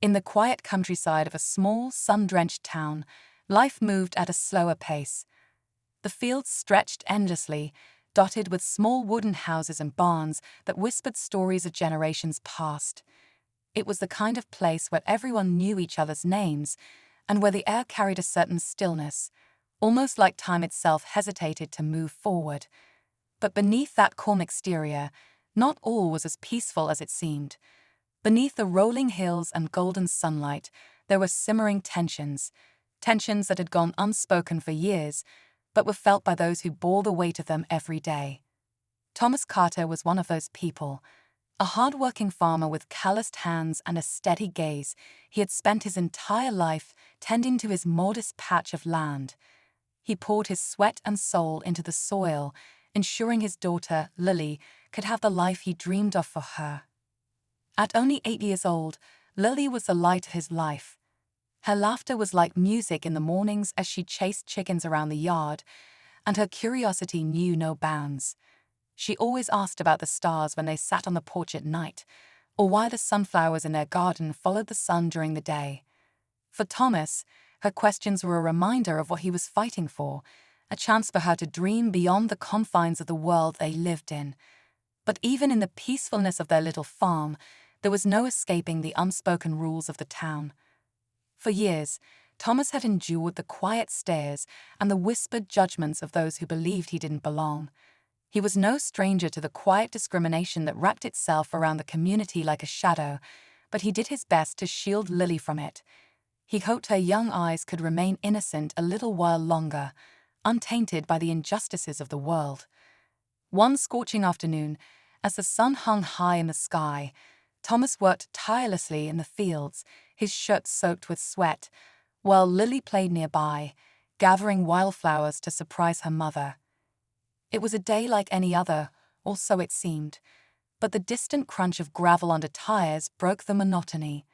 In the quiet countryside of a small, sun-drenched town, life moved at a slower pace. The fields stretched endlessly, dotted with small wooden houses and barns that whispered stories of generations past. It was the kind of place where everyone knew each other's names, and where the air carried a certain stillness, almost like time itself hesitated to move forward. But beneath that calm exterior, not all was as peaceful as it seemed. Beneath the rolling hills and golden sunlight, there were simmering tensions that had gone unspoken for years, but were felt by those who bore the weight of them every day. Thomas Carter was one of those people. A hardworking farmer with calloused hands and a steady gaze, he had spent his entire life tending to his modest patch of land. He poured his sweat and soul into the soil, ensuring his daughter, Lily, could have the life he dreamed of for her. At only 8 years old, Lily was the light of his life. Her laughter was like music in the mornings as she chased chickens around the yard, and her curiosity knew no bounds. She always asked about the stars when they sat on the porch at night, or why the sunflowers in their garden followed the sun during the day. For Thomas, her questions were a reminder of what he was fighting for, a chance for her to dream beyond the confines of the world they lived in. But even in the peacefulness of their little farm, there was no escaping the unspoken rules of the town. For years, Thomas had endured the quiet stares and the whispered judgments of those who believed he didn't belong. He was no stranger to the quiet discrimination that wrapped itself around the community like a shadow, but he did his best to shield Lily from it. He hoped her young eyes could remain innocent a little while longer, untainted by the injustices of the world. One scorching afternoon, as the sun hung high in the sky, Thomas worked tirelessly in the fields, his shirt soaked with sweat, while Lily played nearby, gathering wildflowers to surprise her mother. It was a day like any other, or so it seemed, but the distant crunch of gravel under tires broke the monotony.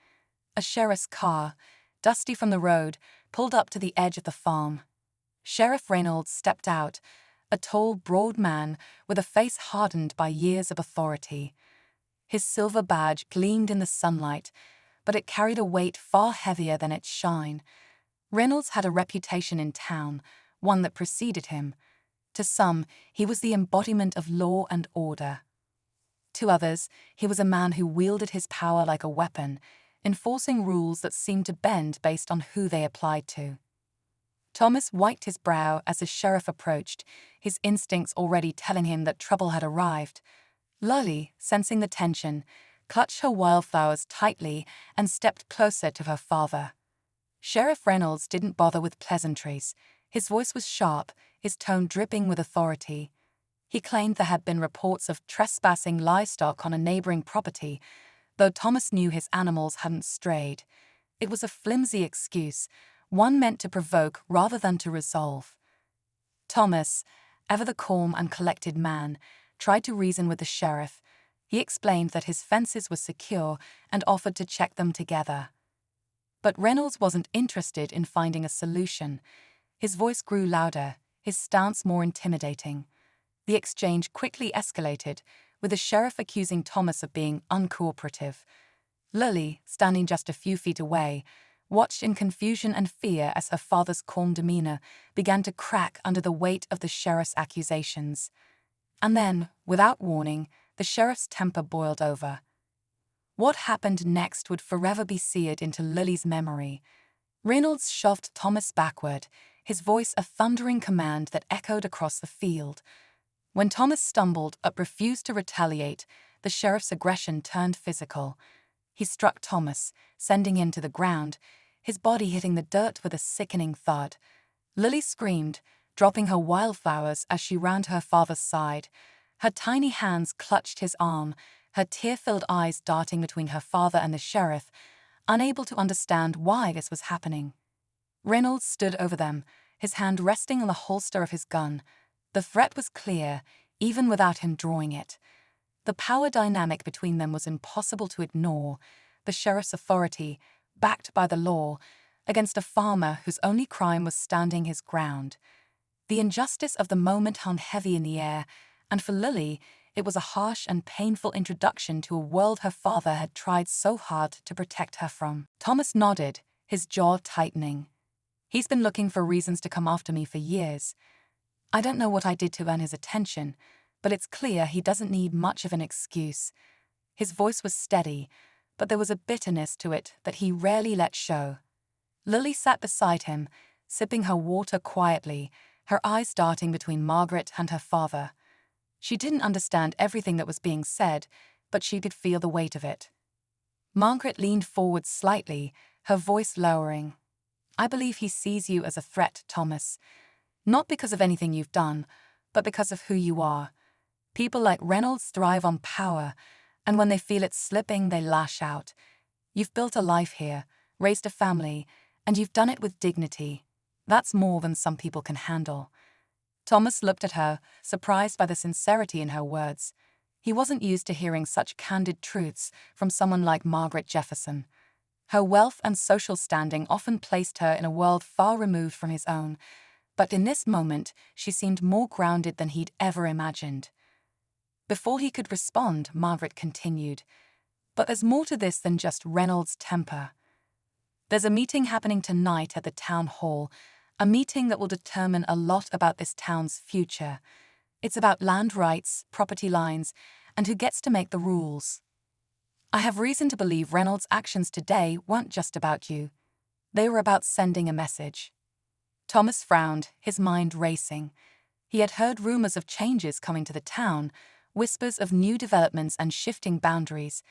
A sheriff's car, dusty from the road, pulled up to the edge of the farm. Sheriff Reynolds stepped out, a tall, broad man with a face hardened by years of authority. His silver badge gleamed in the sunlight, but it carried a weight far heavier than its shine. Reynolds had a reputation in town, one that preceded him. To some, he was the embodiment of law and order. To others, he was a man who wielded his power like a weapon, enforcing rules that seemed to bend based on who they applied to. Thomas wiped his brow as the sheriff approached, his instincts already telling him that trouble had arrived. Lily, sensing the tension, clutched her wildflowers tightly and stepped closer to her father. Sheriff Reynolds didn't bother with pleasantries. His voice was sharp, his tone dripping with authority. He claimed there had been reports of trespassing livestock on a neighboring property, though Thomas knew his animals hadn't strayed. It was a flimsy excuse, one meant to provoke rather than to resolve. Thomas, ever the calm and collected man, tried to reason with the sheriff. He explained that his fences were secure and offered to check them together. But Reynolds wasn't interested in finding a solution. His voice grew louder, his stance more intimidating. The exchange quickly escalated, with the sheriff accusing Thomas of being uncooperative. Lily, standing just a few feet away, watched in confusion and fear as her father's calm demeanor began to crack under the weight of the sheriff's accusations. And then, without warning, the sheriff's temper boiled over. What happened next would forever be seared into Lily's memory. Reynolds shoved Thomas backward, his voice a thundering command that echoed across the field. When Thomas stumbled but refused to retaliate, the sheriff's aggression turned physical. He struck Thomas, sending him to the ground, his body hitting the dirt with a sickening thud. Lily screamed, dropping her wildflowers as she ran to her father's side. Her tiny hands clutched his arm, her tear-filled eyes darting between her father and the sheriff, unable to understand why this was happening. Reynolds stood over them, his hand resting on the holster of his gun. The threat was clear, even without him drawing it. The power dynamic between them was impossible to ignore. The sheriff's authority, backed by the law, against a farmer whose only crime was standing his ground. The injustice of the moment hung heavy in the air, and for Lily, It was a harsh and painful introduction to a world her father had tried so hard to protect her from. Thomas nodded, his jaw tightening. He's been looking for reasons to come after me for years. I don't know what I did to earn his attention, but it's clear he doesn't need much of an excuse. His voice was steady, but there was a bitterness to it that he rarely let show. Lily sat beside him, sipping her water quietly, her eyes darting between Margaret and her father. She didn't understand everything that was being said, but she could feel the weight of it. Margaret leaned forward slightly, her voice lowering. "I believe he sees you as a threat, Thomas. Not because of anything you've done, but because of who you are. People like Reynolds thrive on power, and when they feel it slipping, they lash out. You've built a life here, raised a family, and you've done it with dignity. That's more than some people can handle." Thomas looked at her, surprised by the sincerity in her words. He wasn't used to hearing such candid truths from someone like Margaret Jefferson. Her wealth and social standing often placed her in a world far removed from his own, but in this moment she seemed more grounded than he'd ever imagined. Before he could respond, Margaret continued, "But there's more to this than just Reynolds' temper. There's a meeting happening tonight at the town hall, a meeting that will determine a lot about this town's future. It's about land rights, property lines, and who gets to make the rules. I have reason to believe Reynolds' actions today weren't just about you. They were about sending a message." Thomas frowned, his mind racing. He had heard rumors of changes coming to the town, whispers of new developments and shifting boundaries,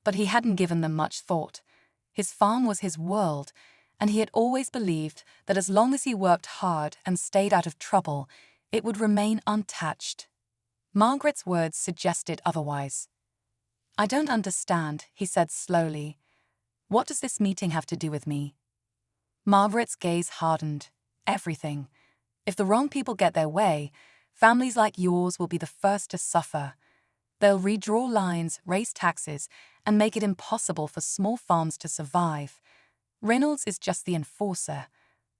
but he hadn't given them much thought. His farm was his world, and he had always believed that as long as he worked hard and stayed out of trouble, it would remain untouched. Margaret's words suggested otherwise. "I don't understand," he said slowly. "What does this meeting have to do with me?" Margaret's gaze hardened. "Everything. If the wrong people get their way, families like yours will be the first to suffer. They'll redraw lines, raise taxes, and make it impossible for small farms to survive. Reynolds is just the enforcer.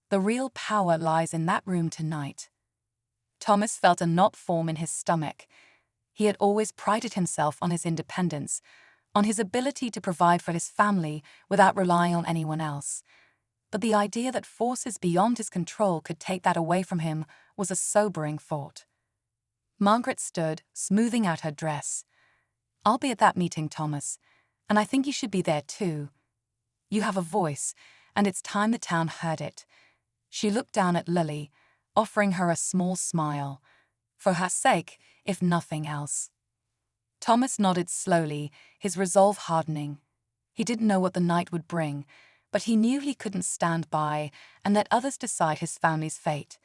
The real power lies in that room tonight." Thomas felt a knot form in his stomach. He had always prided himself on his independence, on his ability to provide for his family without relying on anyone else. But the idea that forces beyond his control could take that away from him was a sobering thought. Margaret stood, smoothing out her dress. "I'll be at that meeting, Thomas, and I think you should be there too. You have a voice, and it's time the town heard it." She looked down at Lily, offering her a small smile. For her sake, if nothing else. Thomas nodded slowly, his resolve hardening. He didn't know what the night would bring, but he knew he couldn't stand by and let others decide his family's fate.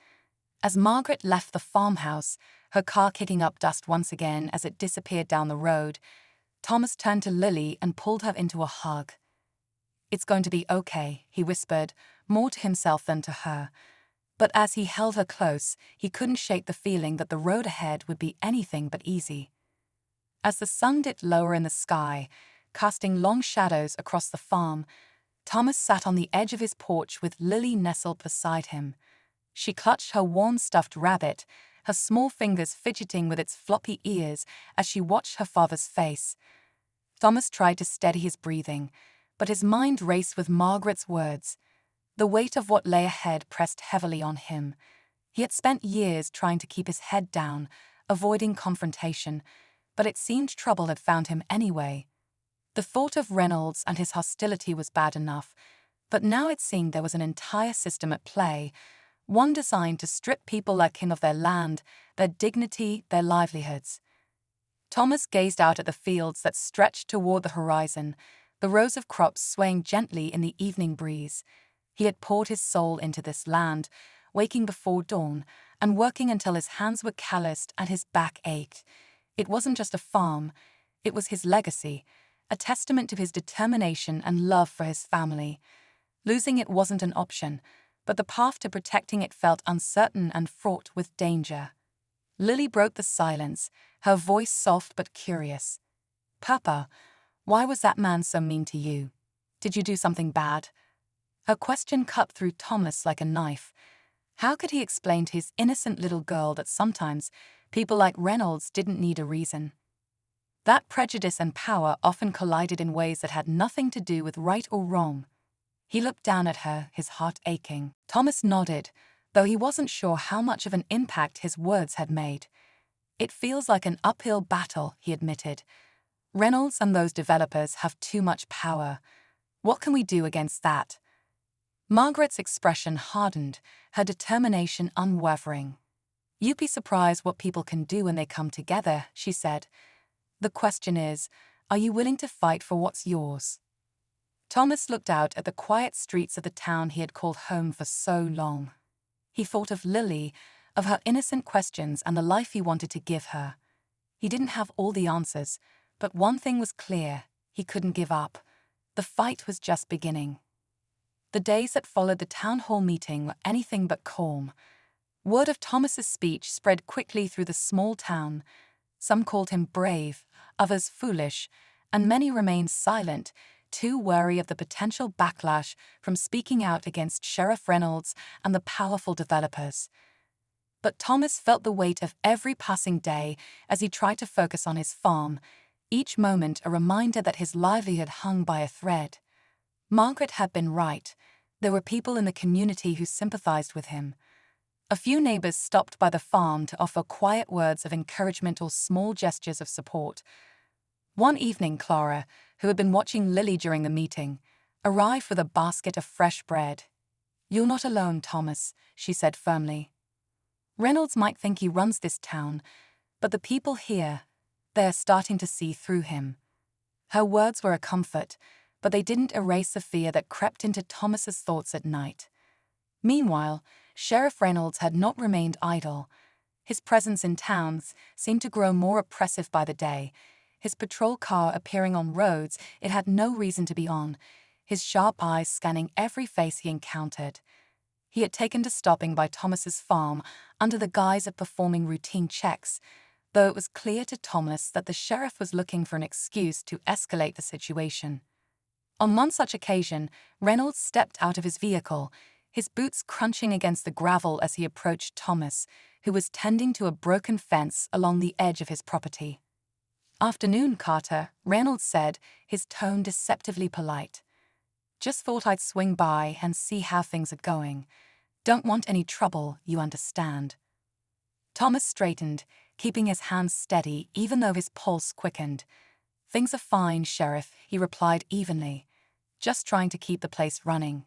As Margaret left the farmhouse, her car kicking up dust once again as it disappeared down the road, Thomas turned to Lily and pulled her into a hug. "It's going to be okay," he whispered, more to himself than to her. But as he held her close, he couldn't shake the feeling that the road ahead would be anything but easy. As the sun dipped lower in the sky, casting long shadows across the farm, Thomas sat on the edge of his porch with Lily nestled beside him. She clutched her warm stuffed rabbit, her small fingers fidgeting with its floppy ears as she watched her father's face. Thomas tried to steady his breathing, but his mind raced with Margaret's words. The weight of what lay ahead pressed heavily on him. He had spent years trying to keep his head down, avoiding confrontation, but it seemed trouble had found him anyway. The thought of Reynolds and his hostility was bad enough, but now it seemed there was an entire system at play, one designed to strip people like him of their land, their dignity, their livelihoods. Thomas gazed out at the fields that stretched toward the horizon, the rows of crops swaying gently in the evening breeze. He had poured his soul into this land, waking before dawn and working until his hands were calloused and his back ached. It wasn't just a farm, it was his legacy, a testament to his determination and love for his family. Losing it wasn't an option, but the path to protecting it felt uncertain and fraught with danger. Lily broke the silence, her voice soft but curious. "Papa, why was that man so mean to you? Did you do something bad?" Her question cut through Thomas like a knife. How could he explain to his innocent little girl that sometimes People like Reynolds didn't need a reason. That prejudice and power often collided in ways that had nothing to do with right or wrong. He looked down at her, his heart aching. Thomas nodded, though he wasn't sure how much of an impact his words had made. It feels like an uphill battle, he admitted. Reynolds and those developers have too much power. What can we do against that? Margaret's expression hardened, her determination unwavering. You'd be surprised what people can do when they come together, she said. The question is, are you willing to fight for what's yours? Thomas looked out at the quiet streets of the town he had called home for so long. He thought of Lily, of her innocent questions and the life he wanted to give her. He didn't have all the answers, but one thing was clear: he couldn't give up. The fight was just beginning. The days that followed the town hall meeting were anything but calm. Word of Thomas's speech spread quickly through the small town. Some called him brave, others foolish, and many remained silent, too wary of the potential backlash from speaking out against Sheriff Reynolds and the powerful developers. But Thomas felt the weight of every passing day as he tried to focus on his farm, each moment a reminder that his livelihood hung by a thread. Margaret had been right. There were people in the community who sympathized with him. A few neighbors stopped by the farm to offer quiet words of encouragement or small gestures of support. One evening, Clara, who had been watching Lily during the meeting, arrived with a basket of fresh bread. "You're not alone, Thomas," she said firmly. "Reynolds might think he runs this town, but the people here, they're starting to see through him." Her words were a comfort, but they didn't erase the fear that crept into Thomas's thoughts at night. Meanwhile, Sheriff Reynolds had not remained idle. His presence in towns seemed to grow more oppressive by the day, his patrol car appearing on roads it had no reason to be on, his sharp eyes scanning every face he encountered. He had taken to stopping by Thomas's farm under the guise of performing routine checks, though it was clear to Thomas that the sheriff was looking for an excuse to escalate the situation. On one such occasion, Reynolds stepped out of his vehicle, his boots crunching against the gravel as he approached Thomas, who was tending to a broken fence along the edge of his property. "Afternoon, Carter," Reynolds said, his tone deceptively polite. "Just thought I'd swing by and see how things are going. Don't want any trouble, you understand." Thomas straightened, keeping his hands steady even though his pulse quickened. "Things are fine, Sheriff," he replied evenly. "Just trying to keep the place running."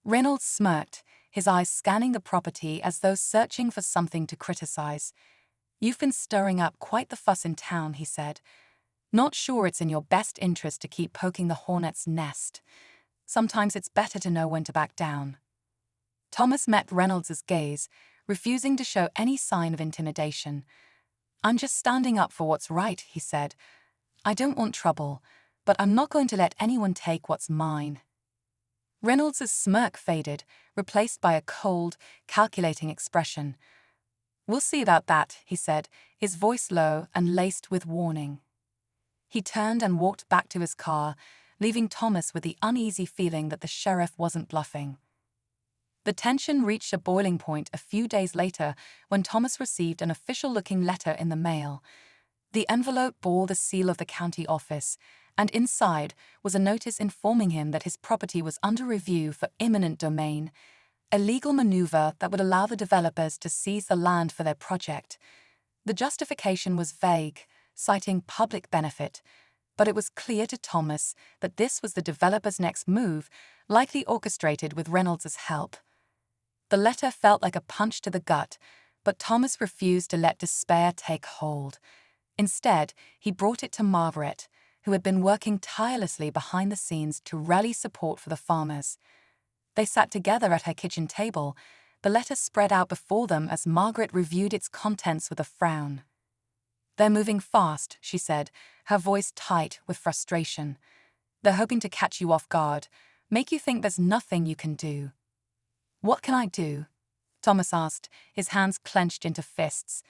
Reynolds smirked, his eyes scanning the property as though searching for something to criticize. "You've been stirring up quite the fuss in town," he said. "Not sure it's in your best interest to keep poking the hornet's nest. Sometimes it's better to know when to back down." Thomas met Reynolds's gaze, refusing to show any sign of intimidation. "I'm just standing up for what's right," he said. "I don't want trouble, but I'm not going to let anyone take what's mine." Reynolds's smirk faded, replaced by a cold, calculating expression. "We'll see about that," he said, his voice low and laced with warning. He turned and walked back to his car, leaving Thomas with the uneasy feeling that the sheriff wasn't bluffing. The tension reached a boiling point a few days later when Thomas received an official-looking letter in the mail. The envelope bore the seal of the county office, and inside was a notice informing him that his property was under review for eminent domain, a legal maneuver that would allow the developers to seize the land for their project. The justification was vague, citing public benefit, but it was clear to Thomas that this was the developer's next move, likely orchestrated with Reynolds's help. The letter felt like a punch to the gut, but Thomas refused to let despair take hold. Instead, he brought it to Margaret, who had been working tirelessly behind the scenes to rally support for the farmers. They sat together at her kitchen table, the letter spread out before them as Margaret reviewed its contents with a frown. "They're moving fast," she said, her voice tight with frustration. "They're hoping to catch you off guard, make you think there's nothing you can do." "What can I do?" Thomas asked, his hands clenched into fists.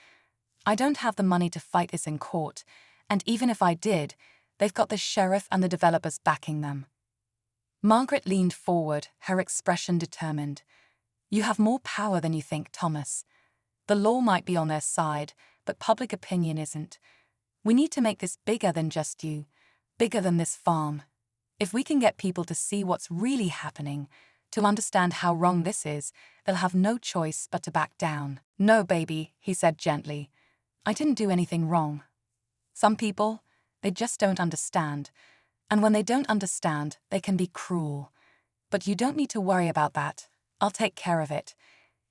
"I don't have the money to fight this in court, and even if I did, they've got the sheriff and the developers backing them." Margaret leaned forward, her expression determined. "You have more power than you think, Thomas. The law might be on their side, but public opinion isn't. We need to make this bigger than just you, bigger than this farm. If we can get people to see what's really happening, to understand how wrong this is, they'll have no choice but to back down." "No, baby," he said gently. "I didn't do anything wrong. Some people, they just don't understand. And when they don't understand, they can be cruel. But you don't need to worry about that. I'll take care of it."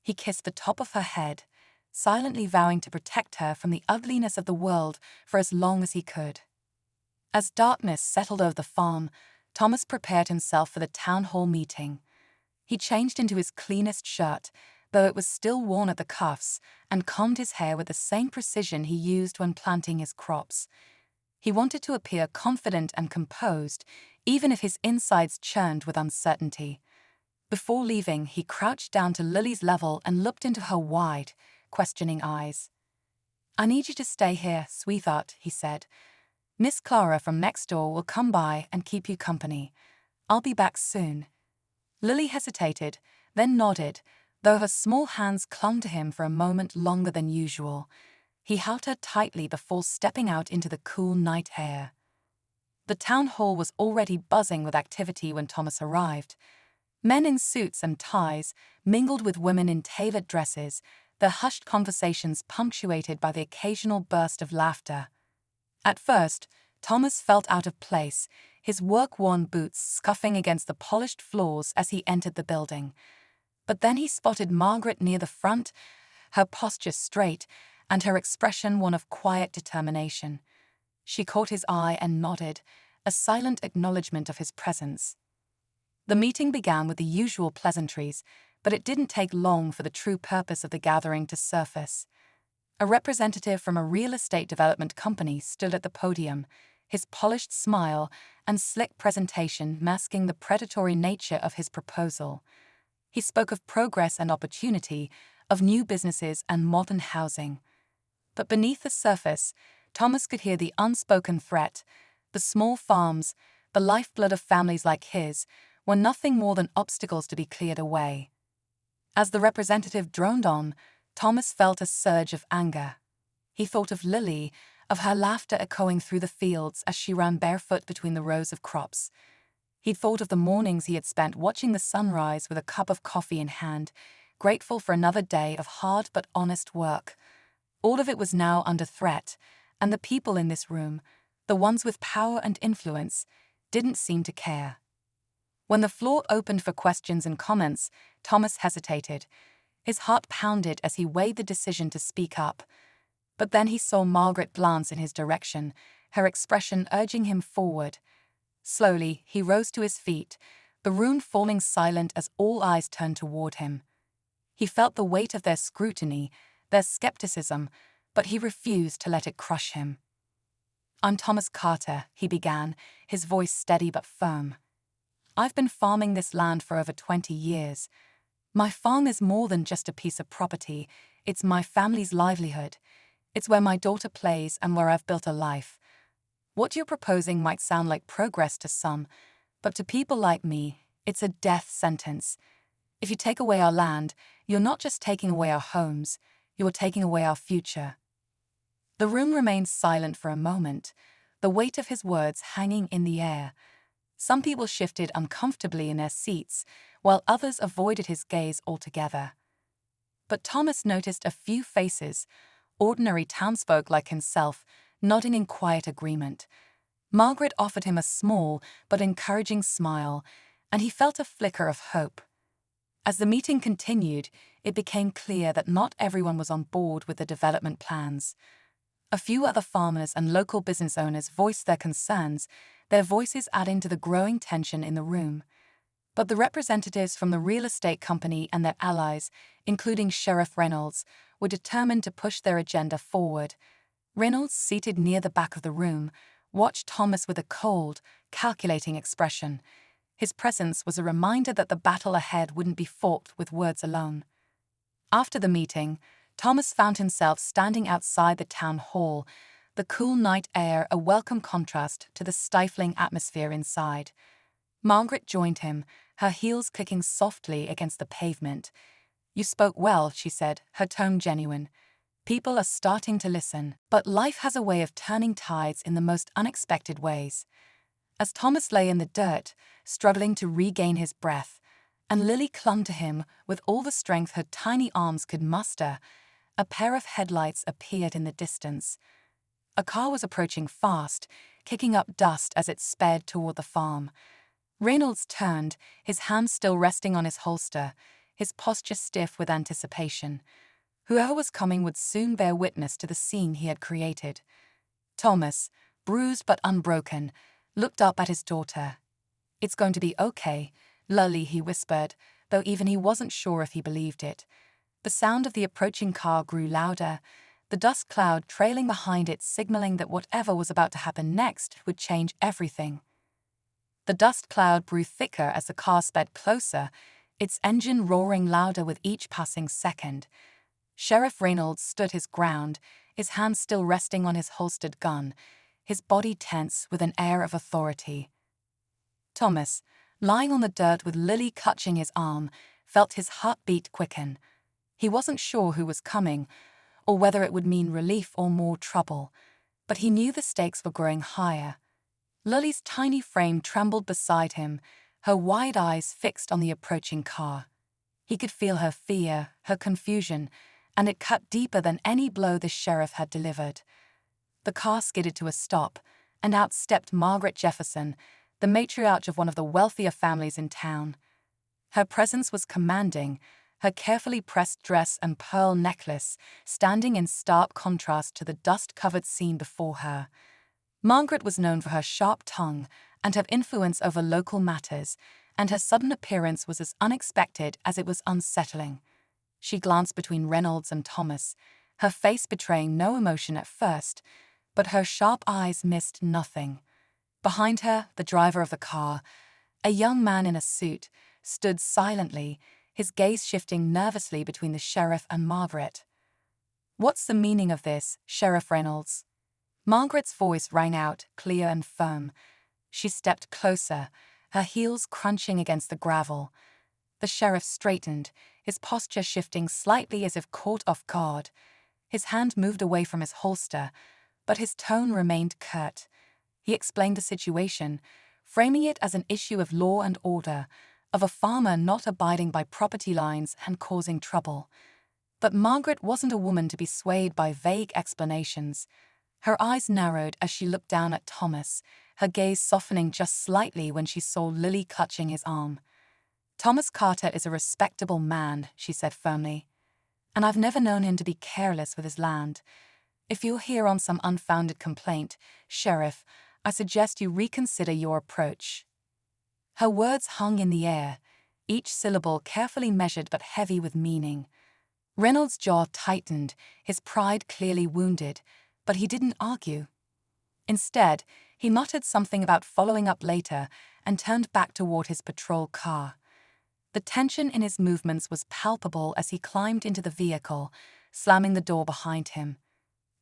He kissed the top of her head, silently vowing to protect her from the ugliness of the world for as long as he could. As darkness settled over the farm, Thomas prepared himself for the town hall meeting. He changed into his cleanest shirt, though it was still worn at the cuffs, and combed his hair with the same precision he used when planting his crops. He wanted to appear confident and composed, even if his insides churned with uncertainty. Before leaving, he crouched down to Lily's level and looked into her wide, questioning eyes. "I need you to stay here, sweetheart," he said. "Miss Clara from next door will come by and keep you company. I'll be back soon." Lily hesitated, then nodded, though her small hands clung to him for a moment longer than usual. He held her tightly before stepping out into the cool night air. The town hall was already buzzing with activity when Thomas arrived. Men in suits and ties mingled with women in tailored dresses, their hushed conversations punctuated by the occasional burst of laughter. At first, Thomas felt out of place, his work-worn boots scuffing against the polished floors as he entered the building. But then he spotted Margaret near the front, her posture straight and her expression one of quiet determination. She caught his eye and nodded, a silent acknowledgement of his presence. The meeting began with the usual pleasantries, but it didn't take long for the true purpose of the gathering to surface. A representative from a real estate development company stood at the podium, his polished smile and slick presentation masking the predatory nature of his proposal. He spoke of progress and opportunity, of new businesses and modern housing. But beneath the surface, Thomas could hear the unspoken threat. The small farms, the lifeblood of families like his, were nothing more than obstacles to be cleared away. As the representative droned on, Thomas felt a surge of anger. He thought of Lily, of her laughter echoing through the fields as she ran barefoot between the rows of crops. He thought of the mornings he had spent watching the sunrise with a cup of coffee in hand, grateful for another day of hard but honest work. All of it was now under threat, and the people in this room, the ones with power and influence, didn't seem to care. When the floor opened for questions and comments, Thomas hesitated. His heart pounded as he weighed the decision to speak up. But then he saw Margaret glance in his direction, her expression urging him forward. Slowly, he rose to his feet, the room falling silent as all eyes turned toward him. He felt the weight of their scrutiny, their skepticism, but he refused to let it crush him. "I'm Thomas Carter," he began, his voice steady but firm. "I've been farming this land for over 20 years. My farm is more than just a piece of property. It's my family's livelihood. It's where my daughter plays and where I've built a life. What you're proposing might sound like progress to some, but to people like me, it's a death sentence. If you take away our land, you're not just taking away our homes, you're taking away our future." The room remained silent for a moment, the weight of his words hanging in the air. Some people shifted uncomfortably in their seats, while others avoided his gaze altogether. But Thomas noticed a few faces, ordinary townsfolk like himself, nodding in quiet agreement. Margaret offered him a small but encouraging smile, and he felt a flicker of hope. As the meeting continued, it became clear that not everyone was on board with the development plans. A few other farmers and local business owners voiced their concerns, their voices adding to the growing tension in the room. But the representatives from the real estate company and their allies, including Sheriff Reynolds, were determined to push their agenda forward. Reynolds, seated near the back of the room, watched Thomas with a cold, calculating expression. His presence was a reminder that the battle ahead wouldn't be fought with words alone. After the meeting, Thomas found himself standing outside the town hall, the cool night air a welcome contrast to the stifling atmosphere inside. Margaret joined him, her heels clicking softly against the pavement. "You spoke well," she said, her tone genuine. People are starting to listen, but life has a way of turning tides in the most unexpected ways. As Thomas lay in the dirt, struggling to regain his breath, and Lily clung to him with all the strength her tiny arms could muster, a pair of headlights appeared in the distance. A car was approaching fast, kicking up dust as it sped toward the farm. Reynolds turned, his hands still resting on his holster, his posture stiff with anticipation. Whoever was coming would soon bear witness to the scene he had created. Thomas, bruised but unbroken, looked up at his daughter. "It's going to be okay, Lily," he whispered, though even he wasn't sure if he believed it. The sound of the approaching car grew louder, the dust cloud trailing behind it signaling that whatever was about to happen next would change everything. The dust cloud grew thicker as the car sped closer, its engine roaring louder with each passing second. Sheriff Reynolds stood his ground, his hands still resting on his holstered gun, his body tense with an air of authority. Thomas, lying on the dirt with Lily clutching his arm, felt his heartbeat quicken. He wasn't sure who was coming, or whether it would mean relief or more trouble, but he knew the stakes were growing higher. Lily's tiny frame trembled beside him, her wide eyes fixed on the approaching car. He could feel her fear, her confusion, and it cut deeper than any blow the sheriff had delivered. The car skidded to a stop, and out stepped Margaret Jefferson, the matriarch of one of the wealthier families in town. Her presence was commanding, her carefully pressed dress and pearl necklace standing in stark contrast to the dust-covered scene before her. Margaret was known for her sharp tongue and her influence over local matters, and her sudden appearance was as unexpected as it was unsettling. She glanced between Reynolds and Thomas, her face betraying no emotion at first, but her sharp eyes missed nothing. Behind her, the driver of the car, a young man in a suit, stood silently, his gaze shifting nervously between the sheriff and Margaret. "What's the meaning of this, Sheriff Reynolds?" Margaret's voice rang out, clear and firm. She stepped closer, her heels crunching against the gravel. The sheriff straightened, his posture shifting slightly as if caught off guard. His hand moved away from his holster, but his tone remained curt. He explained the situation, framing it as an issue of law and order, of a farmer not abiding by property lines and causing trouble. But Margaret wasn't a woman to be swayed by vague explanations. Her eyes narrowed as she looked down at Thomas, her gaze softening just slightly when she saw Lily clutching his arm. "Thomas Carter is a respectable man," she said firmly, "and I've never known him to be careless with his land. If you're here on some unfounded complaint, Sheriff, I suggest you reconsider your approach." Her words hung in the air, each syllable carefully measured but heavy with meaning. Reynolds' jaw tightened, his pride clearly wounded, but he didn't argue. Instead, he muttered something about following up later and turned back toward his patrol car. The tension in his movements was palpable as he climbed into the vehicle, slamming the door behind him.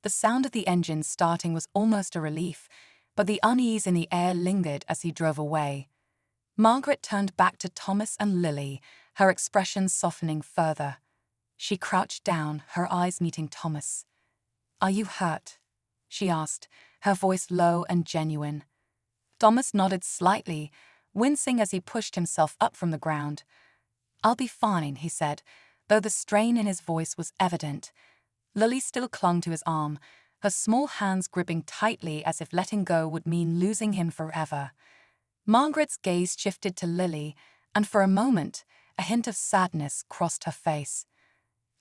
The sound of the engine starting was almost a relief, but the unease in the air lingered as he drove away. Margaret turned back to Thomas and Lily, her expression softening further. She crouched down, her eyes meeting Thomas. "Are you hurt?" she asked, her voice low and genuine. Thomas nodded slightly, wincing as he pushed himself up from the ground. "I'll be fine," he said, though the strain in his voice was evident. Lily still clung to his arm, her small hands gripping tightly as if letting go would mean losing him forever. Margaret's gaze shifted to Lily, and for a moment, a hint of sadness crossed her face.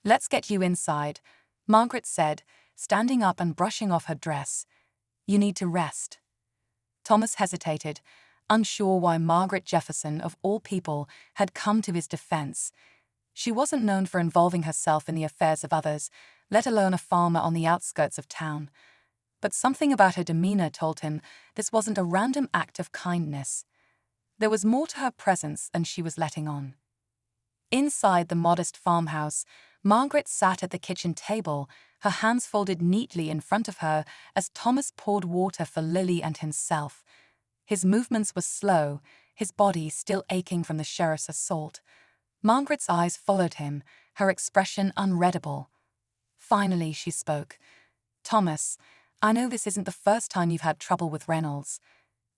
"Let's get you inside," Margaret said, standing up and brushing off her dress. "You need to rest." Thomas hesitated, unsure why Margaret Jefferson, of all people, had come to his defense. She wasn't known for involving herself in the affairs of others, let alone a farmer on the outskirts of town. But something about her demeanor told him this wasn't a random act of kindness. There was more to her presence than she was letting on. Inside the modest farmhouse, Margaret sat at the kitchen table, her hands folded neatly in front of her as Thomas poured water for Lily and himself. His movements were slow, his body still aching from the sheriff's assault. Margaret's eyes followed him, her expression unreadable. Finally, she spoke. "Thomas, I know this isn't the first time you've had trouble with Reynolds.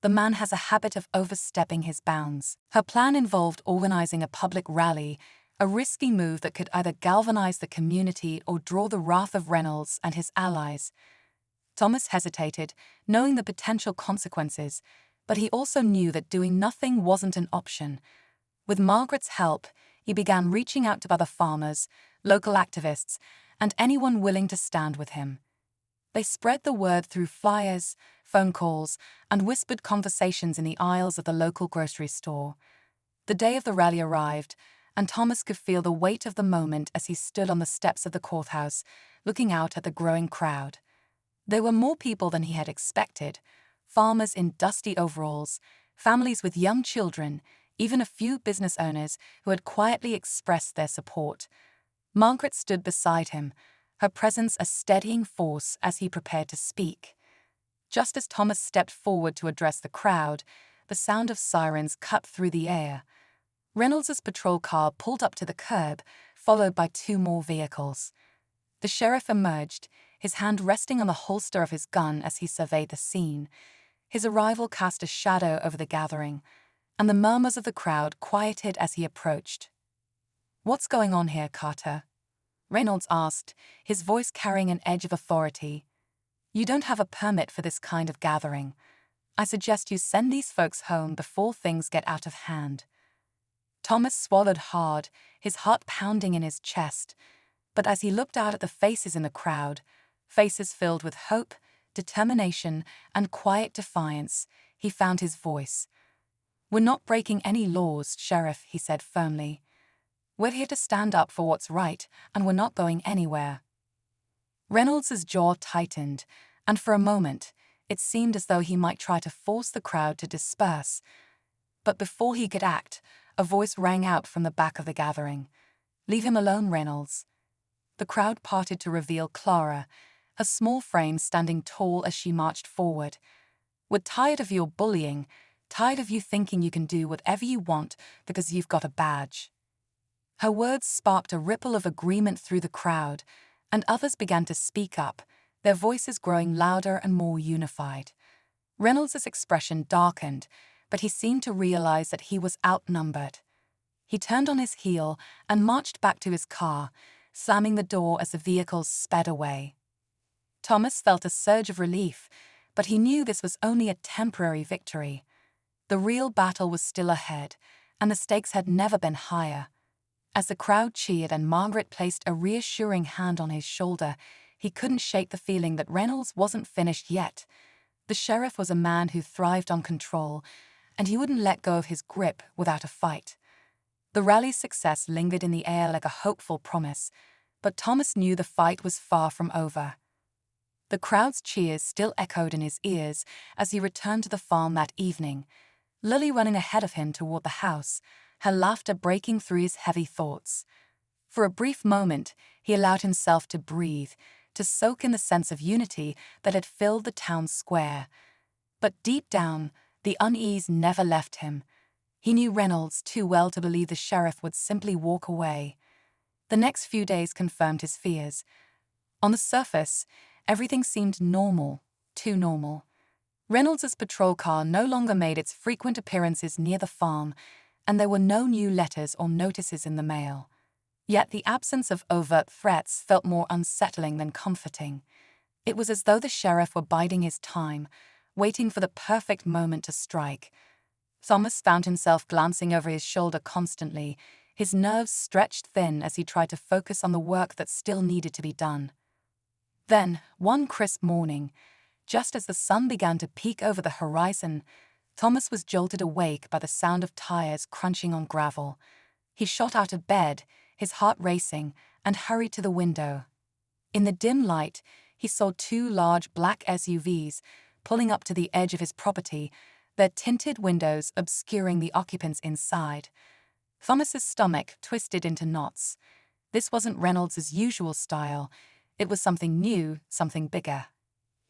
The man has a habit of overstepping his bounds." Her plan involved organizing a public rally, a risky move that could either galvanize the community or draw the wrath of Reynolds and his allies. Thomas hesitated, knowing the potential consequences, but he also knew that doing nothing wasn't an option. With Margaret's help, he began reaching out to other farmers, local activists, and anyone willing to stand with him. They spread the word through flyers, phone calls, and whispered conversations in the aisles of the local grocery store. The day of the rally arrived, and Thomas could feel the weight of the moment as he stood on the steps of the courthouse, looking out at the growing crowd. There were more people than he had expected: farmers in dusty overalls, families with young children, even a few business owners who had quietly expressed their support. Margaret stood beside him, her presence a steadying force as he prepared to speak. Just as Thomas stepped forward to address the crowd, the sound of sirens cut through the air. Reynolds's patrol car pulled up to the curb, followed by 2 more vehicles. The sheriff emerged, his hand resting on the holster of his gun as he surveyed the scene. His arrival cast a shadow over the gathering, and the murmurs of the crowd quieted as he approached. "What's going on here, Carter?" Reynolds asked, his voice carrying an edge of authority. "You don't have a permit for this kind of gathering. I suggest you send these folks home before things get out of hand." Thomas swallowed hard, his heart pounding in his chest. But as he looked out at the faces in the crowd, faces filled with hope, determination, and quiet defiance, he found his voice. "We're not breaking any laws, Sheriff," he said firmly. "We're here to stand up for what's right, and we're not going anywhere." Reynolds's jaw tightened, and for a moment, it seemed as though he might try to force the crowd to disperse. But before he could act, a voice rang out from the back of the gathering. "Leave him alone, Reynolds." The crowd parted to reveal Clara, a small frame standing tall as she marched forward. "We're tired of your bullying, tired of you thinking you can do whatever you want because you've got a badge." Her words sparked a ripple of agreement through the crowd, and others began to speak up, their voices growing louder and more unified. Reynolds's expression darkened, but he seemed to realize that he was outnumbered. He turned on his heel and marched back to his car, slamming the door as the vehicles sped away. Thomas felt a surge of relief, but he knew this was only a temporary victory. The real battle was still ahead, and the stakes had never been higher. As the crowd cheered and Margaret placed a reassuring hand on his shoulder, he couldn't shake the feeling that Reynolds wasn't finished yet. The sheriff was a man who thrived on control, and he wouldn't let go of his grip without a fight. The rally's success lingered in the air like a hopeful promise, but Thomas knew the fight was far from over. The crowd's cheers still echoed in his ears as he returned to the farm that evening, Lily running ahead of him toward the house, her laughter breaking through his heavy thoughts. For a brief moment, he allowed himself to breathe, to soak in the sense of unity that had filled the town square. But deep down, the unease never left him. He knew Reynolds too well to believe the sheriff would simply walk away. The next few days confirmed his fears. On the surface, everything seemed normal, too normal. Reynolds's patrol car no longer made its frequent appearances near the farm, and there were no new letters or notices in the mail. Yet the absence of overt threats felt more unsettling than comforting. It was as though the sheriff were biding his time, waiting for the perfect moment to strike. Thomas found himself glancing over his shoulder constantly, his nerves stretched thin as he tried to focus on the work that still needed to be done. Then, one crisp morning, just as the sun began to peek over the horizon, Thomas was jolted awake by the sound of tires crunching on gravel. He shot out of bed, his heart racing, and hurried to the window. In the dim light, he saw 2 large black SUVs pulling up to the edge of his property, their tinted windows obscuring the occupants inside. Thomas's stomach twisted into knots. This wasn't Reynolds' usual style. It was something new, something bigger.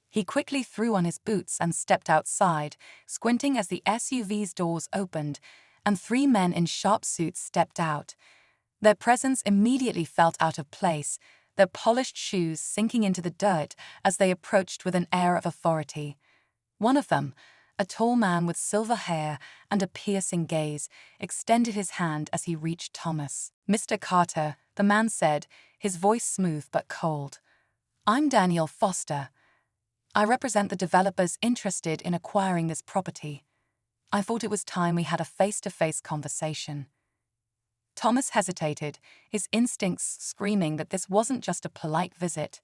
He quickly threw on his boots and stepped outside, squinting as the SUV's doors opened, and 3 men in sharp suits stepped out. Their presence immediately felt out of place, their polished shoes sinking into the dirt as they approached with an air of authority. One of them, a tall man with silver hair and a piercing gaze, extended his hand as he reached Thomas. "Mr. Carter," the man said, his voice smooth but cold. "I'm Daniel Foster. I represent the developers interested in acquiring this property. I thought it was time we had a face-to-face conversation." Thomas hesitated, his instincts screaming that this wasn't just a polite visit.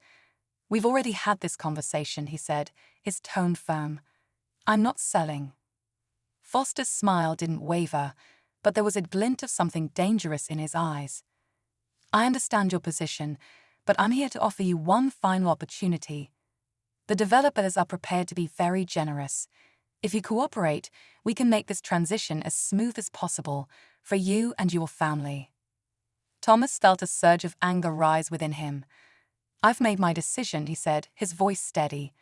"We've already had this conversation," he said, his tone firm. "I'm not selling." Foster's smile didn't waver, but there was a glint of something dangerous in his eyes. "I understand your position, but I'm here to offer you one final opportunity. The developers are prepared to be very generous. If you cooperate, we can make this transition as smooth as possible for you and your family." Thomas felt a surge of anger rise within him. "I've made my decision," he said, his voice steady.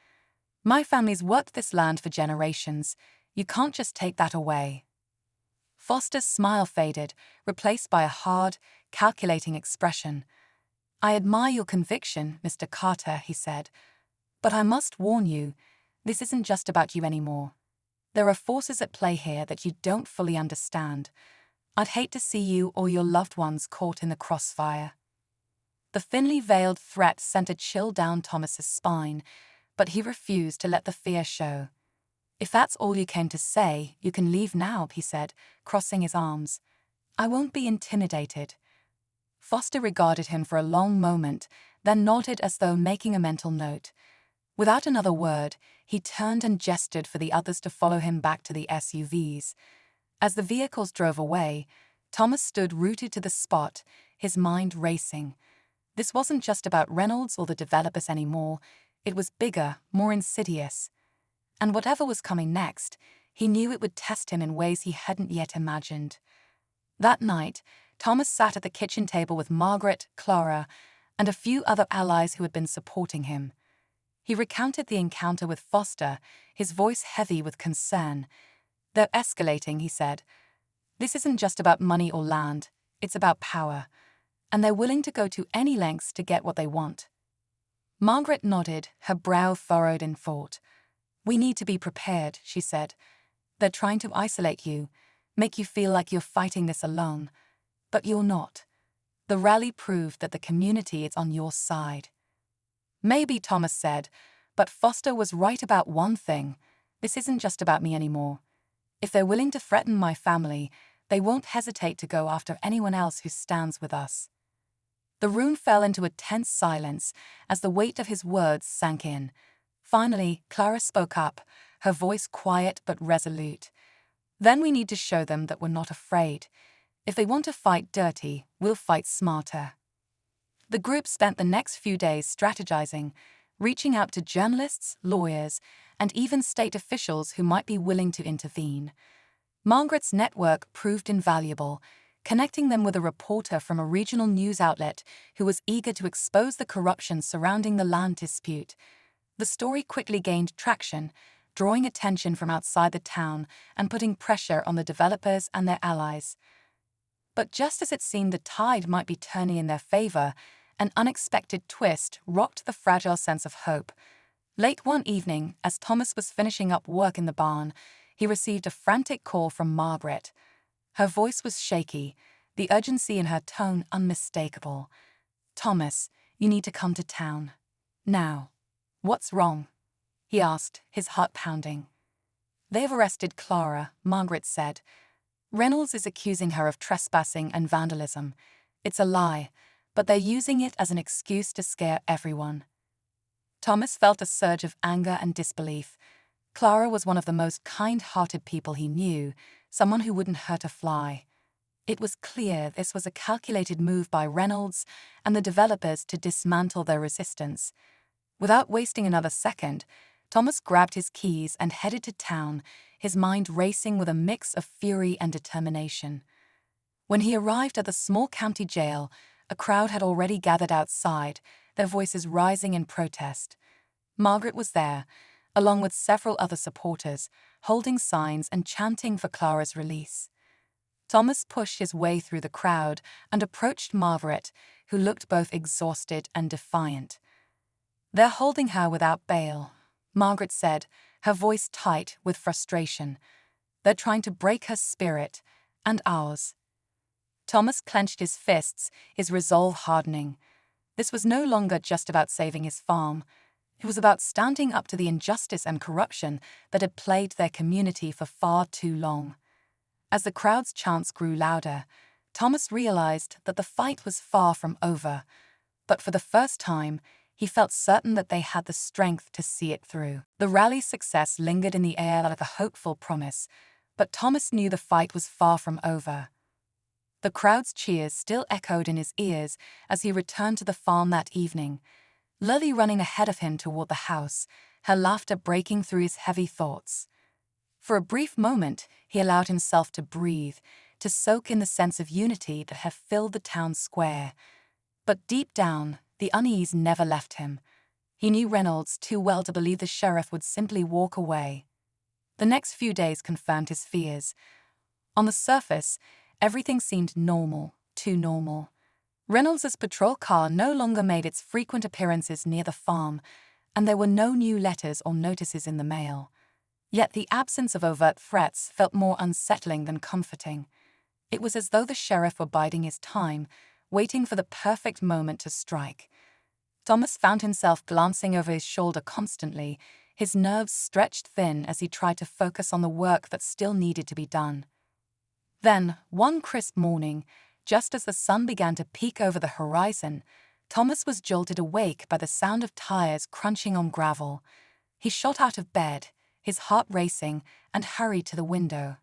"My family's worked this land for generations. You can't just take that away." Foster's smile faded, replaced by a hard, calculating expression. "I admire your conviction, Mr. Carter," he said. "But I must warn you, this isn't just about you anymore. There are forces at play here that you don't fully understand. I'd hate to see you or your loved ones caught in the crossfire." The thinly veiled threat sent a chill down Thomas's spine, but he refused to let the fear show. "If that's all you came to say, you can leave now," he said, crossing his arms. "I won't be intimidated." Foster regarded him for a long moment, then nodded as though making a mental note. Without another word, he turned and gestured for the others to follow him back to the SUVs. As the vehicles drove away, Thomas stood rooted to the spot, his mind racing. This wasn't just about Reynolds or the developers anymore. It was bigger, more insidious. And whatever was coming next, he knew it would test him in ways he hadn't yet imagined. That night, Thomas sat at the kitchen table with Margaret, Clara, and a few other allies who had been supporting him. He recounted the encounter with Foster, his voice heavy with concern. "They're escalating," he said. "This isn't just about money or land, it's about power. And they're willing to go to any lengths to get what they want." Margaret nodded, her brow furrowed in thought. "We need to be prepared," she said. "They're trying to isolate you, make you feel like you're fighting this alone. But you're not. The rally proved that the community is on your side." "Maybe," Thomas said, "but Foster was right about one thing. This isn't just about me anymore. If they're willing to threaten my family, they won't hesitate to go after anyone else who stands with us." The room fell into a tense silence as the weight of his words sank in. Finally, Clara spoke up, her voice quiet but resolute. "Then we need to show them that we're not afraid. If they want to fight dirty, we'll fight smarter." The group spent the next few days strategizing, reaching out to journalists, lawyers, and even state officials who might be willing to intervene. Margaret's network proved invaluable, connecting them with a reporter from a regional news outlet who was eager to expose the corruption surrounding the land dispute. The story quickly gained traction, drawing attention from outside the town and putting pressure on the developers and their allies. But just as it seemed the tide might be turning in their favor, an unexpected twist rocked the fragile sense of hope. Late one evening, as Thomas was finishing up work in the barn, he received a frantic call from Margaret. Her voice was shaky, the urgency in her tone unmistakable. "Thomas, you need to come to town. Now." "What's wrong?" he asked, his heart pounding. "They've arrested Clara," Margaret said. "Reynolds is accusing her of trespassing and vandalism. It's a lie, but they're using it as an excuse to scare everyone." Thomas felt a surge of anger and disbelief. Clara was one of the most kind-hearted people he knew, someone who wouldn't hurt a fly. It was clear this was a calculated move by Reynolds and the developers to dismantle their resistance. Without wasting another second, Thomas grabbed his keys and headed to town, his mind racing with a mix of fury and determination. When he arrived at the small county jail, a crowd had already gathered outside, their voices rising in protest. Margaret was there, along with several other supporters, holding signs and chanting for Clara's release. Thomas pushed his way through the crowd and approached Margaret, who looked both exhausted and defiant. "They're holding her without bail," Margaret said, her voice tight with frustration. "They're trying to break her spirit, and ours." Thomas clenched his fists, his resolve hardening. This was no longer just about saving his farm. It was about standing up to the injustice and corruption that had plagued their community for far too long. As the crowd's chants grew louder, Thomas realized that the fight was far from over, but for the first time, he felt certain that they had the strength to see it through. The rally's success lingered in the air like a hopeful promise, but Thomas knew the fight was far from over. The crowd's cheers still echoed in his ears as he returned to the farm that evening, Lily running ahead of him toward the house, her laughter breaking through his heavy thoughts. For a brief moment, he allowed himself to breathe, to soak in the sense of unity that had filled the town square. But deep down, the unease never left him. He knew Reynolds too well to believe the sheriff would simply walk away. The next few days confirmed his fears. On the surface, everything seemed normal, too normal. Reynolds's patrol car no longer made its frequent appearances near the farm, and there were no new letters or notices in the mail. Yet the absence of overt threats felt more unsettling than comforting. It was as though the sheriff were biding his time, waiting for the perfect moment to strike. Thomas found himself glancing over his shoulder constantly, his nerves stretched thin as he tried to focus on the work that still needed to be done. Then, one crisp morning, just as the sun began to peek over the horizon, Thomas was jolted awake by the sound of tires crunching on gravel. He shot out of bed, his heart racing, and hurried to the window.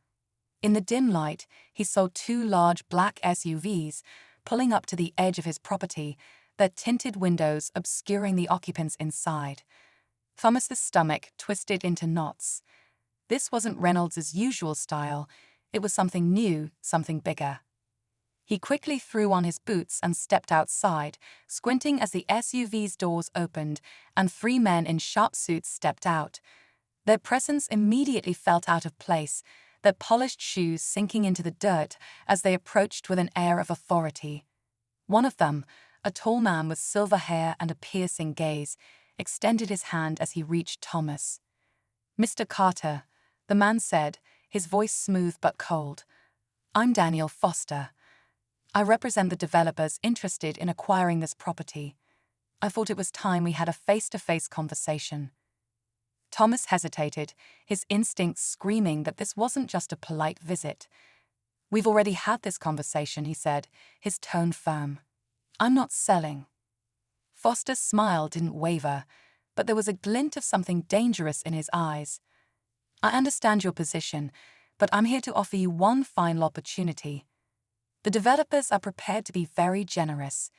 In the dim light, he saw two large black SUVs pulling up to the edge of his property, their tinted windows obscuring the occupants inside. Thomas's stomach twisted into knots. This wasn't Reynolds's usual style. It was something new, something bigger. He quickly threw on his boots and stepped outside, squinting as the SUV's doors opened and three men in sharp suits stepped out. Their presence immediately felt out of place, their polished shoes sinking into the dirt as they approached with an air of authority. One of them, a tall man with silver hair and a piercing gaze, extended his hand as he reached Thomas. "Mr. Carter," the man said, his voice smooth but cold. "I'm Daniel Foster. I represent the developers interested in acquiring this property. I thought it was time we had a face-to-face conversation." Thomas hesitated, his instincts screaming that this wasn't just a polite visit. "We've already had this conversation," he said, his tone firm. "I'm not selling." Foster's smile didn't waver, but there was a glint of something dangerous in his eyes. "I understand your position, but I'm here to offer you one final opportunity. The developers are prepared to be very generous.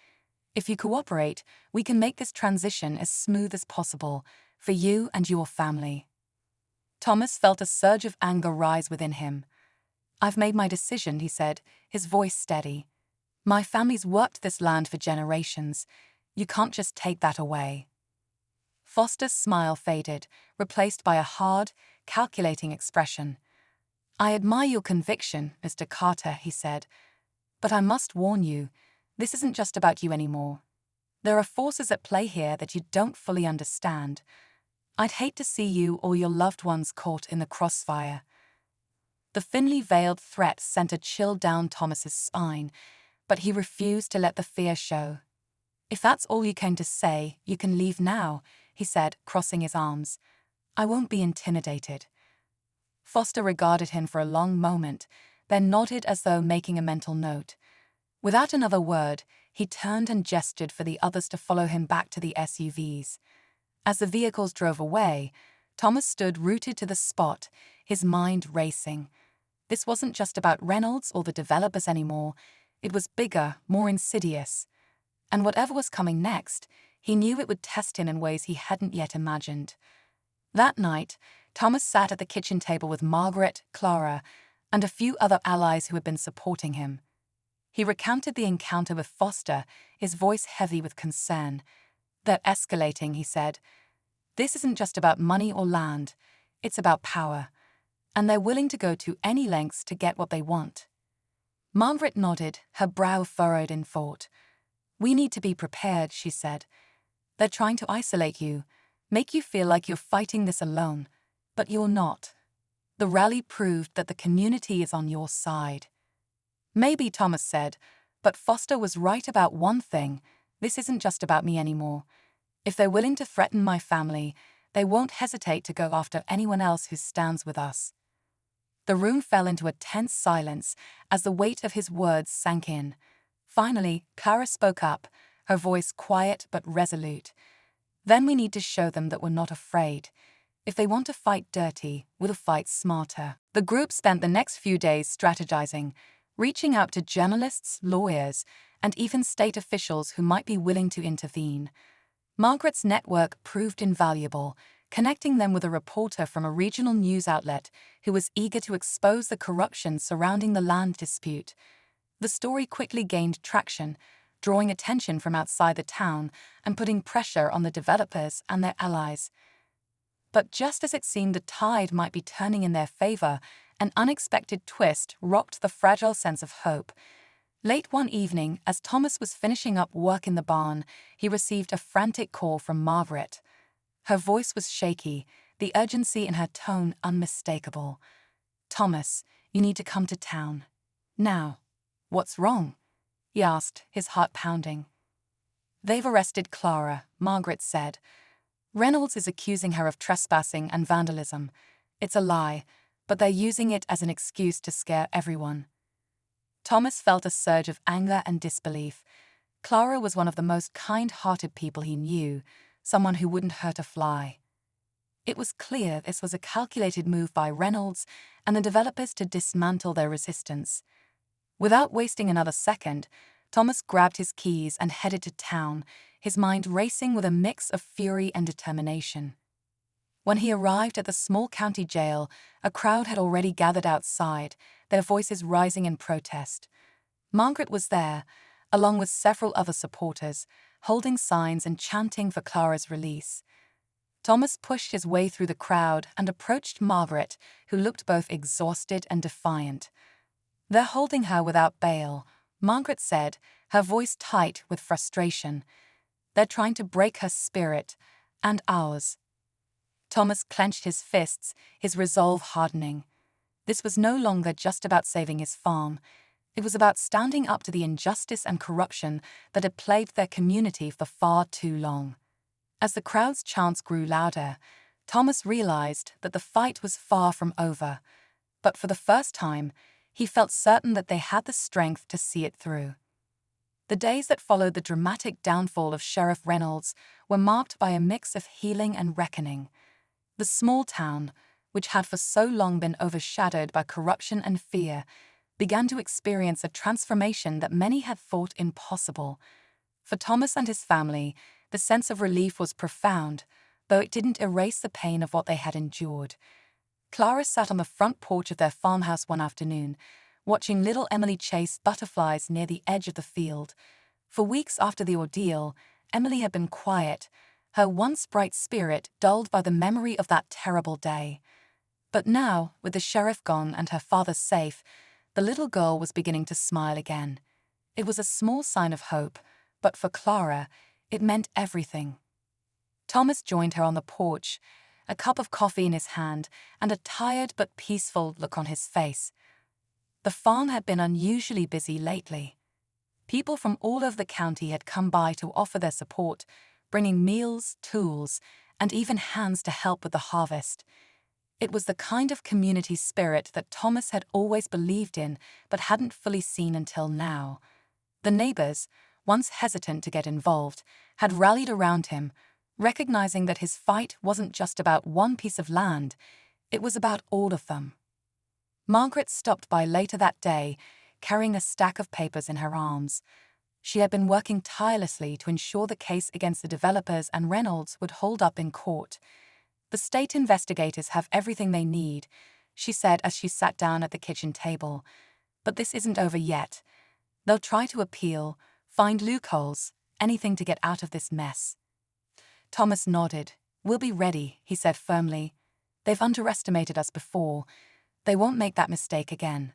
If you cooperate, we can make this transition as smooth as possible for you and your family." Thomas felt a surge of anger rise within him. "I've made my decision," he said, his voice steady. "My family's worked this land for generations. You can't just take that away." Foster's smile faded, replaced by a hard, calculating expression. "I admire your conviction, Mr. Carter," he said, "but I must warn you, this isn't just about you anymore. There are forces at play here that you don't fully understand. I'd hate to see you or your loved ones caught in the crossfire." The thinly veiled threat sent a chill down Thomas's spine, but he refused to let the fear show. "If that's all you came to say, you can leave now," he said, crossing his arms. "I won't be intimidated." Foster regarded him for a long moment, then nodded as though making a mental note. Without another word, he turned and gestured for the others to follow him back to the SUVs. As the vehicles drove away, Thomas stood rooted to the spot, his mind racing. This wasn't just about Reynolds or the developers anymore. It was bigger, more insidious. And whatever was coming next, he knew it would test him in ways he hadn't yet imagined. That night, Thomas sat at the kitchen table with Margaret, Clara, and a few other allies who had been supporting him. He recounted the encounter with Foster, his voice heavy with concern. "They're escalating," he said. "This isn't just about money or land, it's about power. And they're willing to go to any lengths to get what they want." Margaret nodded, her brow furrowed in thought. "We need to be prepared," she said. "They're trying to isolate you, make you feel like you're fighting this alone, but you're not. The rally proved that the community is on your side." "Maybe," Thomas said, "but Foster was right about one thing. This isn't just about me anymore. If they're willing to threaten my family, they won't hesitate to go after anyone else who stands with us." The room fell into a tense silence as the weight of his words sank in. Finally, Clara spoke up, her voice quiet but resolute. "Then we need to show them that we're not afraid. If they want to fight dirty, we'll fight smarter." The group spent the next few days strategizing, reaching out to journalists, lawyers, and even state officials who might be willing to intervene. Margaret's network proved invaluable, connecting them with a reporter from a regional news outlet who was eager to expose the corruption surrounding the land dispute. The story quickly gained traction, drawing attention from outside the town and putting pressure on the developers and their allies. But just as it seemed the tide might be turning in their favor, an unexpected twist rocked the fragile sense of hope. Late one evening, as Thomas was finishing up work in the barn, he received a frantic call from Margaret. Her voice was shaky, the urgency in her tone unmistakable. "Thomas, you need to come to town. Now." "What's wrong?" he asked, his heart pounding. "They've arrested Clara," Margaret said. "Reynolds is accusing her of trespassing and vandalism. It's a lie, but they're using it as an excuse to scare everyone." Thomas felt a surge of anger and disbelief. Clara was one of the most kind-hearted people he knew, someone who wouldn't hurt a fly. It was clear this was a calculated move by Reynolds and the developers to dismantle their resistance. Without wasting another second, Thomas grabbed his keys and headed to town, his mind racing with a mix of fury and determination. When he arrived at the small county jail, a crowd had already gathered outside, their voices rising in protest. Margaret was there, along with several other supporters, holding signs and chanting for Clara's release. Thomas pushed his way through the crowd and approached Margaret, who looked both exhausted and defiant. "They're holding her without bail," Margaret said, her voice tight with frustration. "They're trying to break her spirit, and ours." Thomas clenched his fists, his resolve hardening. This was no longer just about saving his farm. It was about standing up to the injustice and corruption that had plagued their community for far too long. As the crowd's chants grew louder, Thomas realized that the fight was far from over. But for the first time, he felt certain that they had the strength to see it through. The days that followed the dramatic downfall of Sheriff Reynolds were marked by a mix of healing and reckoning. The small town, which had for so long been overshadowed by corruption and fear, began to experience a transformation that many had thought impossible. For Thomas and his family, the sense of relief was profound, though it didn't erase the pain of what they had endured. Clara sat on the front porch of their farmhouse one afternoon, watching little Emily chase butterflies near the edge of the field. For weeks after the ordeal, Emily had been quiet, her once bright spirit dulled by the memory of that terrible day. But now, with the sheriff gone and her father safe, the little girl was beginning to smile again. It was a small sign of hope, but for Clara, it meant everything. Thomas joined her on the porch, a cup of coffee in his hand and a tired but peaceful look on his face. The farm had been unusually busy lately. People from all over the county had come by to offer their support, bringing meals, tools, and even hands to help with the harvest. It was the kind of community spirit that Thomas had always believed in but hadn't fully seen until now. The neighbors, once hesitant to get involved, had rallied around him, recognizing that his fight wasn't just about one piece of land, it was about all of them. Margaret stopped by later that day, carrying a stack of papers in her arms. She had been working tirelessly to ensure the case against the developers and Reynolds would hold up in court. "The state investigators have everything they need," she said as she sat down at the kitchen table. "But this isn't over yet. They'll try to appeal, find loopholes, anything to get out of this mess." Thomas nodded. "We'll be ready," he said firmly. "They've underestimated us before. They won't make that mistake again."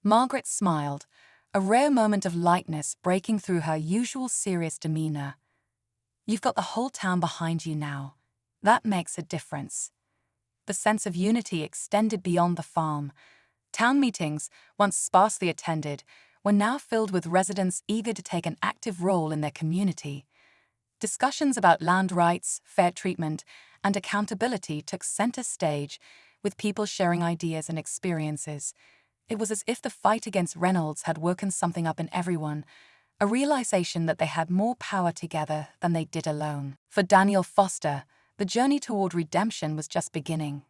Margaret smiled, a rare moment of lightness breaking through her usual serious demeanor. "You've got the whole town behind you now. That makes a difference." The sense of unity extended beyond the farm. Town meetings, once sparsely attended, were now filled with residents eager to take an active role in their community. Discussions about land rights, fair treatment, and accountability took center stage, with people sharing ideas and experiences. It was as if the fight against Reynolds had woken something up in everyone, a realization that they had more power together than they did alone. For Daniel Foster, the journey toward redemption was just beginning.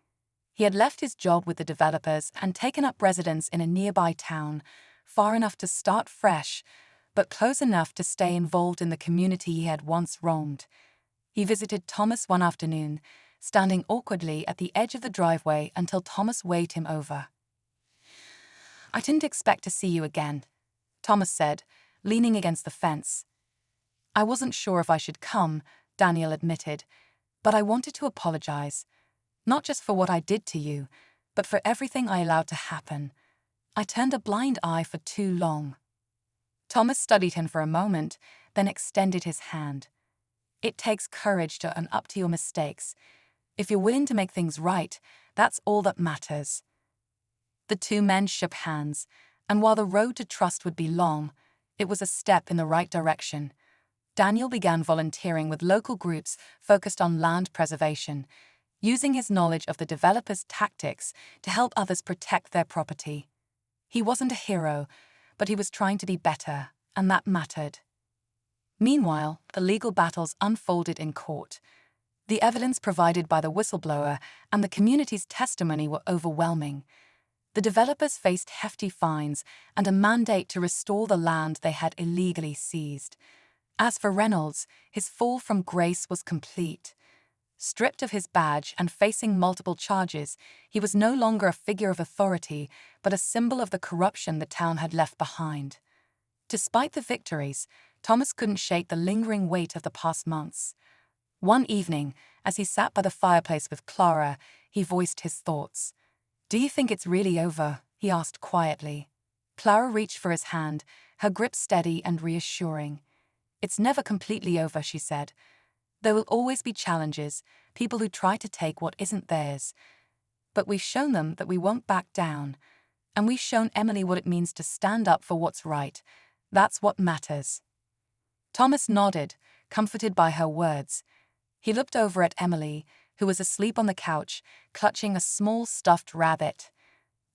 He had left his job with the developers and taken up residence in a nearby town, far enough to start fresh, but close enough to stay involved in the community he had once roamed. He visited Thomas one afternoon, standing awkwardly at the edge of the driveway until Thomas waved him over. "I didn't expect to see you again," Thomas said, leaning against the fence. "I wasn't sure if I should come," Daniel admitted, "but I wanted to apologize. Not just for what I did to you, but for everything I allowed to happen. I turned a blind eye for too long." Thomas studied him for a moment, then extended his hand. "It takes courage to own up to your mistakes. If you're willing to make things right, that's all that matters." The two men shook hands, and while the road to trust would be long, it was a step in the right direction. Daniel began volunteering with local groups focused on land preservation, using his knowledge of the developers' tactics to help others protect their property. He wasn't a hero, but he was trying to be better, and that mattered. Meanwhile, the legal battles unfolded in court. The evidence provided by the whistleblower and the community's testimony were overwhelming. The developers faced hefty fines and a mandate to restore the land they had illegally seized. As for Reynolds, his fall from grace was complete. Stripped of his badge and facing multiple charges, he was no longer a figure of authority, but a symbol of the corruption the town had left behind. Despite the victories, Thomas couldn't shake the lingering weight of the past months. One evening, as he sat by the fireplace with Clara, he voiced his thoughts. "Do you think it's really over?" he asked quietly. Clara reached for his hand, her grip steady and reassuring. "It's never completely over," she said. "There will always be challenges, people who try to take what isn't theirs. But we've shown them that we won't back down. And we've shown Emily what it means to stand up for what's right. That's what matters." Thomas nodded, comforted by her words. He looked over at Emily, who was asleep on the couch, clutching a small stuffed rabbit.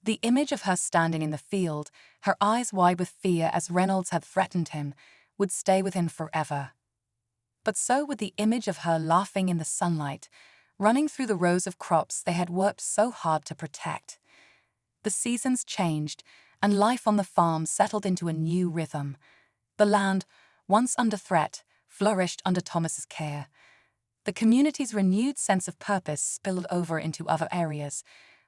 The image of her standing in the field, her eyes wide with fear as Reynolds had threatened him, would stay with him forever. But so would the image of her laughing in the sunlight, running through the rows of crops they had worked so hard to protect. The seasons changed, and life on the farm settled into a new rhythm. The land, once under threat, flourished under Thomas's care. The community's renewed sense of purpose spilled over into other areas,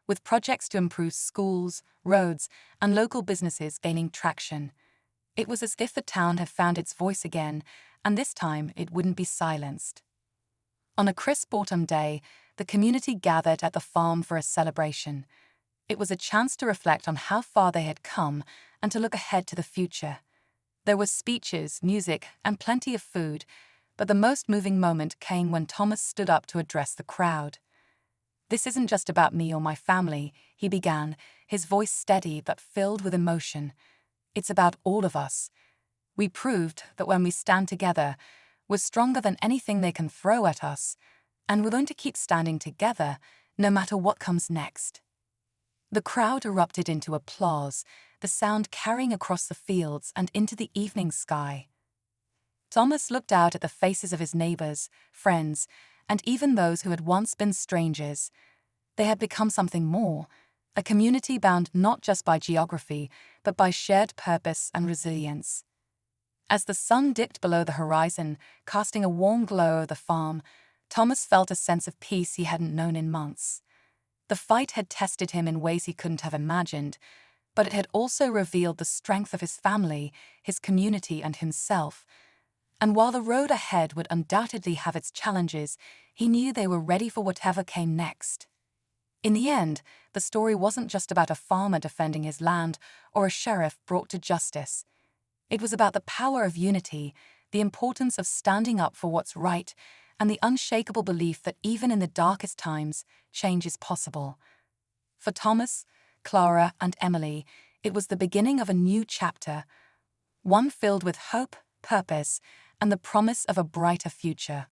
with projects to improve schools, roads, and local businesses gaining traction. It was as if the town had found its voice again, and this time it wouldn't be silenced. On a crisp autumn day, the community gathered at the farm for a celebration. It was a chance to reflect on how far they had come and to look ahead to the future. There were speeches, music, and plenty of food, but the most moving moment came when Thomas stood up to address the crowd. "This isn't just about me or my family," he began, his voice steady but filled with emotion. "It's about all of us. We proved that when we stand together, we're stronger than anything they can throw at us, and we're going to keep standing together no matter what comes next." The crowd erupted into applause, the sound carrying across the fields and into the evening sky. Thomas looked out at the faces of his neighbors, friends, and even those who had once been strangers. They had become something more, a community bound not just by geography, but by shared purpose and resilience. As the sun dipped below the horizon, casting a warm glow over the farm, Thomas felt a sense of peace he hadn't known in months. The fight had tested him in ways he couldn't have imagined, but it had also revealed the strength of his family, his community, and himself. And while the road ahead would undoubtedly have its challenges, he knew they were ready for whatever came next. In the end, the story wasn't just about a farmer defending his land or a sheriff brought to justice. It was about the power of unity, the importance of standing up for what's right, and the unshakable belief that even in the darkest times, change is possible. For Thomas, Clara, and Emily, it was the beginning of a new chapter, one filled with hope, purpose, and the promise of a brighter future.